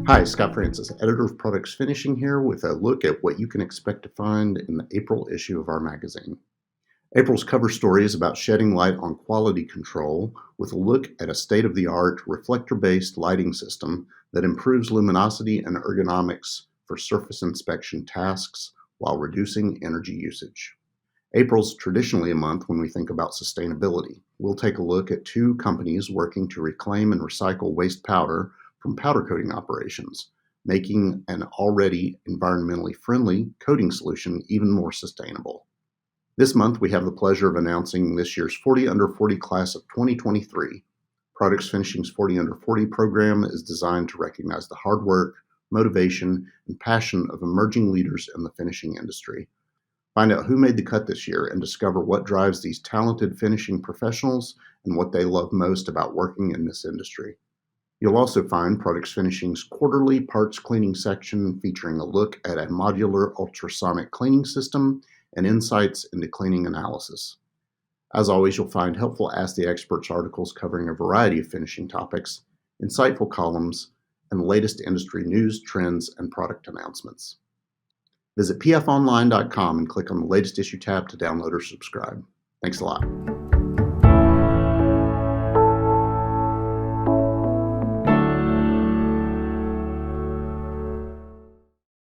Hi, Scott Francis, editor of Products Finishing here with a look at what you can expect to find in the April issue of our magazine. April's cover story is about shedding light on quality control with a look at a state-of-the-art reflector-based lighting system that improves luminosity and ergonomics for surface inspection tasks while reducing energy usage. April's traditionally a month when we think about sustainability. We'll take a look at two companies working to reclaim and recycle waste powder from powder coating operations, making an already environmentally friendly coating solution even more sustainable. This month, we have the pleasure of announcing this year's 40 Under 40 class of 2023. Products Finishing's 40 Under 40 program is designed to recognize the hard work, motivation, and passion of emerging leaders in the finishing industry. Find out who made the cut this year and discover what drives these talented finishing professionals and what they love most about working in this industry. You'll also find Products Finishing's quarterly parts cleaning section featuring a look at a modular ultrasonic cleaning system and insights into cleaning analysis. As always, you'll find helpful Ask the Experts articles covering a variety of finishing topics, insightful columns, and the latest industry news, trends, and product announcements. Visit pfonline.com and click on the latest issue tab to download or subscribe. Thanks a lot.